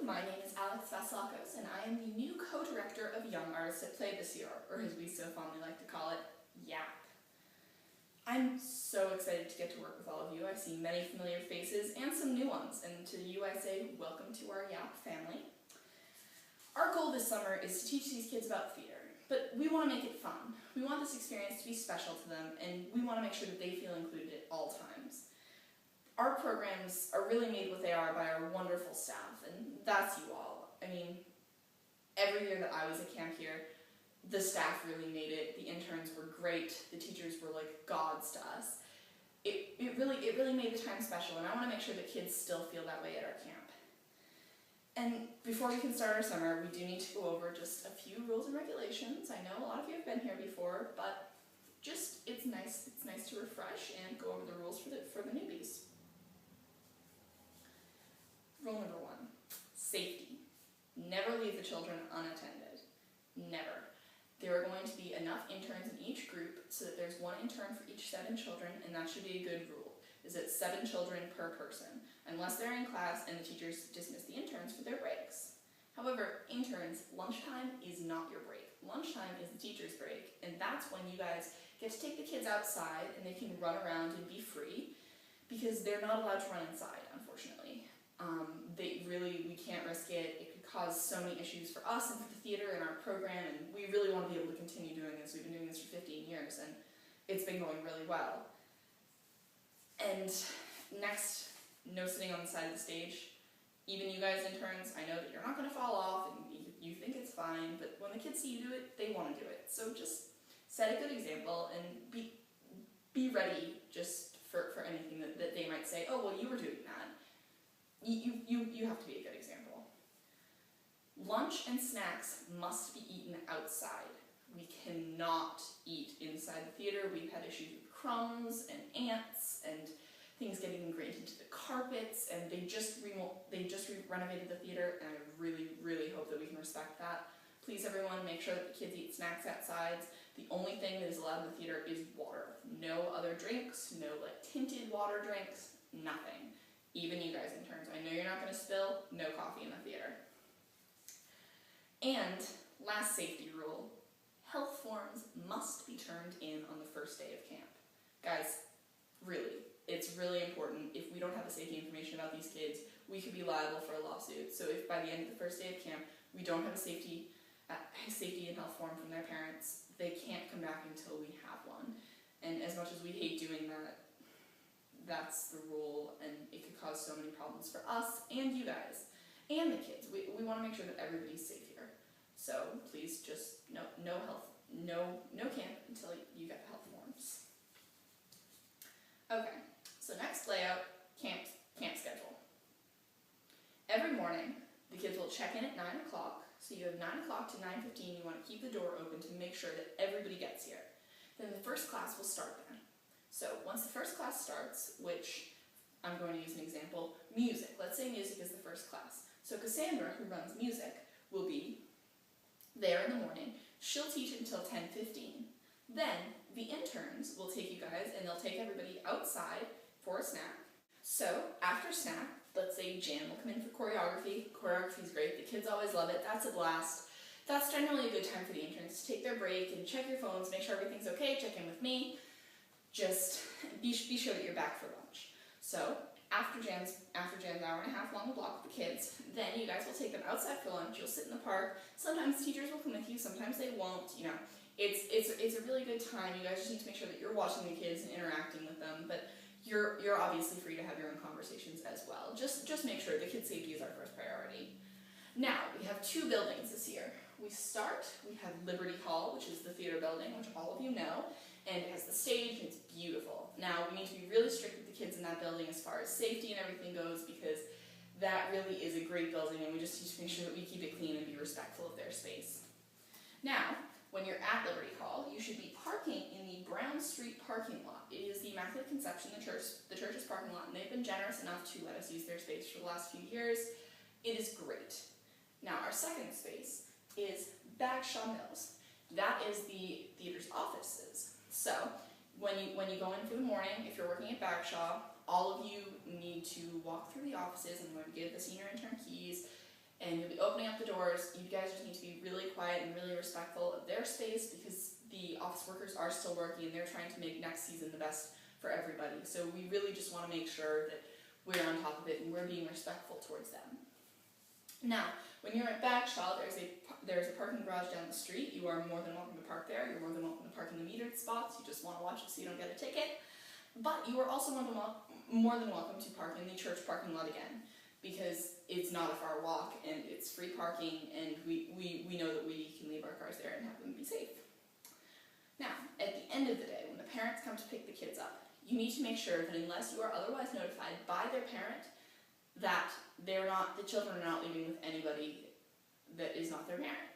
my name is Alex Vasilakos, and I am the new co-director of Young Artists at Play this year, or as we so fondly like to call it, YAP. I'm so excited to get to work with all of you. I see many familiar faces and some new ones, and to you I say, welcome to our YAP family. Our goal this summer is to teach these kids about theater, but we want to make it fun. We want this experience to be special to them, and we want to make sure that they feel included at all times. Our programs are really made what they are by our wonderful staff, and that's you all. I mean, every year that I was at camp here, the staff really made it. The interns were great. The teachers were like gods to us. It really made the time special, and I want to make sure that kids still feel that way at our camp. And before we can start our summer, we do need to go over just a few rules and regulations. I know a lot of you have been here before, but it's nice to refresh and go over the rules for the newbies. Rule number 1, safety. Never leave the children unattended. Never. There are going to be enough interns in each group so that there's one intern for each 7 children, and that should be a good rule. Is it 7 children per person, unless they're in class and the teachers dismiss the interns for their breaks. However, interns, lunchtime is not your break. Lunchtime is the teacher's break, and that's when you guys get to take the kids outside and they can run around and be free, because they're not allowed to run inside, unfortunately. We can't risk it. It could cause so many issues for us and for the theater and our program, and we really want to be able to continue doing this. We've been doing this for 15 years, and it's been going really well. And next, no sitting on the side of the stage. Even you guys interns, I know that you're not going to fall off, and you think it's fine, but when the kids see you do it, they want to do it. So just set a good example and be ready just for anything that they might say, oh, well, you were doing that. You have to be a good example. Lunch and snacks must be eaten outside. We cannot eat inside the theater. We've had issues with crumbs and ants and things getting ingrained into the carpets, and they just renovated the theater, and I really hope that we can respect that. Please, everyone, make sure that the kids eat snacks outside. The only thing that is allowed in the theater is water. No other drinks, no tinted water drinks, nothing. Even you guys interns, I know you're not going to spill, no coffee in the theater. And last safety rule, health forms must be turned in on the first day of camp. Guys, really, it's really important. If we don't have the safety information about these kids, we could be liable for a lawsuit. So if by the end of the first day of camp, we don't have a safety and health form from their parents, they can't come back until we have one. And as much as we hate doing that, that's the rule, and it could cause so many problems for us and you guys and the kids. We want to make sure that everybody's safe here. So please just no camp until you get the health forms. Okay, so next layout, camp schedule. Every morning, the kids will check in at 9 o'clock. So you have 9 o'clock to 9:15. You want to keep the door open to make sure that everybody gets here. Then the first class will start then. So once the first class starts, which I'm going to use an example, music. Let's say music is the first class. So Cassandra, who runs music, will be there in the morning. She'll teach until 10:15. Then the interns will take you guys, and they'll take everybody outside for a snack. So after snack, let's say Jan will come in for choreography. Choreography's great. The kids always love it. That's a blast. That's generally a good time for the interns to take their break and check your phones, make sure everything's okay, check in with me. Just be sure that you're back for lunch. So after Jan's hour and a half long block with the kids, then you guys will take them outside for lunch. You'll sit in the park. Sometimes teachers will come with you, sometimes they won't. It's a really good time. You guys just need to make sure that you're watching the kids and interacting with them, but you're obviously free to have your own conversations as well. Just make sure the kids' safety is our first priority. Now, we have 2 buildings this year. We have Liberty Hall, which is the theater building, which all of you know, and it has the stage, and it's beautiful. Now, we need to be really strict with the kids in that building as far as safety and everything goes, because that really is a great building, and we just need to make sure that we keep it clean and be respectful of their space. Now, when you're at Liberty Hall, you should be parking in the Brown Street parking lot. It is the Immaculate Conception, the church's parking lot, and they've been generous enough to let us use their space for the last few years. It is great. Now, our second space is Bagshaw Mills. That is the theater's offices. So when you go in for the morning, if you're working at Bagshaw, all of you need to walk through the offices, and I'm going to give the senior intern keys, and you'll be opening up the doors. You guys just need to be really quiet and really respectful of their space because the office workers are still working and they're trying to make next season the best for everybody. So we really just want to make sure that we're on top of it and we're being respectful towards them. Now, when you're at Bagshaw, there's a parking garage down the street. You are more than welcome to park there. You're more than welcome to park in the metered spots. You just want to watch it so you don't get a ticket. But you are also more than welcome to park in the church parking lot again, because it's not a far walk and it's free parking, and we know that we can leave our cars there and have them be safe. Now, at the end of the day, when the parents come to pick the kids up, you need to make sure that unless you are otherwise notified by their parent, that the children are not leaving with anybody that is not their parent,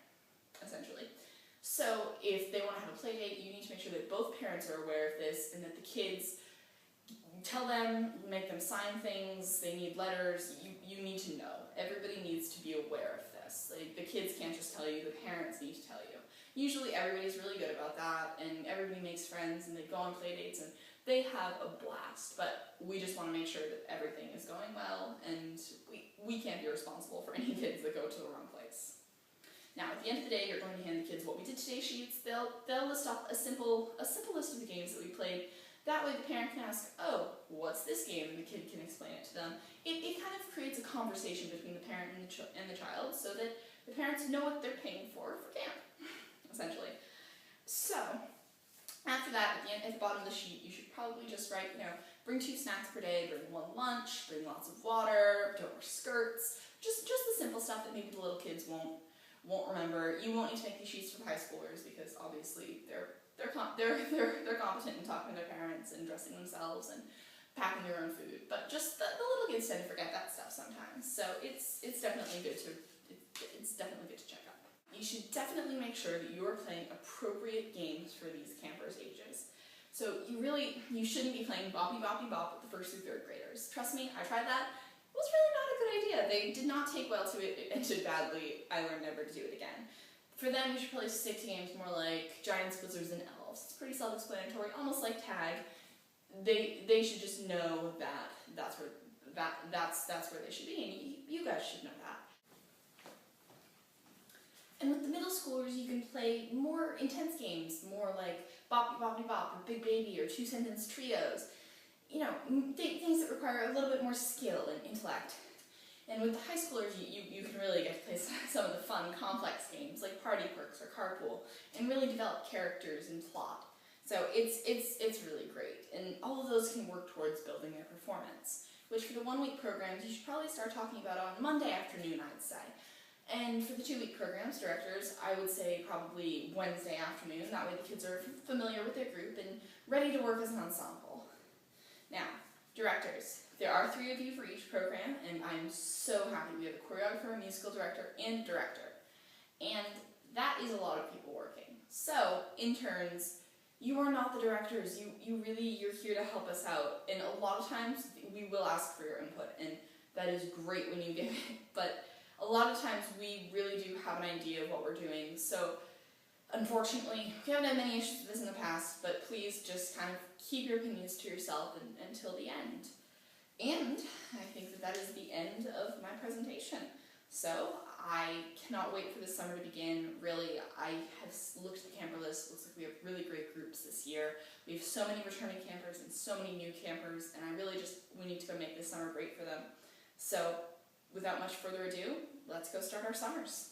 essentially. So if they want to have a play date, you need to make sure that both parents are aware of this and that the kids tell them, make them sign things, they need letters, you need to know. Everybody needs to be aware of this. Like, the kids can't just tell you, the parents need to tell you. Usually everybody's really good about that, and everybody makes friends and they go on play dates and they have a blast, but we just want to make sure that everything is going well, and we can't be responsible for any kids that go to the wrong place. Now, at the end of the day, you're going to hand the kids what we did today sheets. They'll list off a simple list of the games that we played. That way the parent can ask, oh, what's this game? And the kid can explain it to them. It kind of creates a conversation between the parent and the child, so that the parents know what they're paying for camp, essentially. So, after that, at the bottom of the sheet, you should probably just write, bring 2 snacks per day, bring 1 lunch, bring lots of water, don't wear skirts, just the simple stuff that maybe the little kids won't remember. You won't need to make these sheets for high schoolers because obviously they're competent in talking to their parents and dressing themselves and packing their own food. But just the little kids tend to forget that stuff sometimes. So it's definitely good to check out. You should definitely make sure that you are playing appropriate games for these campers' ages. So you shouldn't be playing Boppy Boppy Bop with the 1st through 3rd graders. Trust me, I tried that. It was really not a good idea. They did not take well to it. It ended badly. I learned never to do it again. For them, you should probably stick to games more like Giants, Blizzards, and Elves. It's pretty self-explanatory, almost like tag. They should just know that that's where they should be, and you guys should know that. And with the middle schoolers, you can play more intense games, more like Boppy Boppy Bop or Big Baby or 2-sentence trios. Things that require a little bit more skill and intellect. And with the high schoolers, you can really get to play some of the fun, complex games like Party Quirks or Carpool, and really develop characters and plot. So it's really great, and all of those can work towards building their performance. Which for the 1-week programs, you should probably start talking about on Monday afternoon, I'd say. And for the 2-week programs, directors, I would say probably Wednesday afternoon. That way the kids are familiar with their group and ready to work as an ensemble. Now, directors, there are 3 of you for each program, and I'm so happy. We have a choreographer, a musical director, and director. And that is a lot of people working. So, interns, you are not the directors. You're here to help us out. And a lot of times, we will ask for your input, and that is great when you give it. But a lot of times, we really do have an idea of what we're doing. So, unfortunately, we haven't had many issues with this in the past, but please just kind of keep your opinions to yourself until the end. And I think that is the end of my presentation. So I cannot wait for the summer to begin. Really, I have looked at the camper list. It looks like we have really great groups this year. We have so many returning campers and so many new campers, and we need to go make this summer great for them. So without much further ado, let's go start our summers.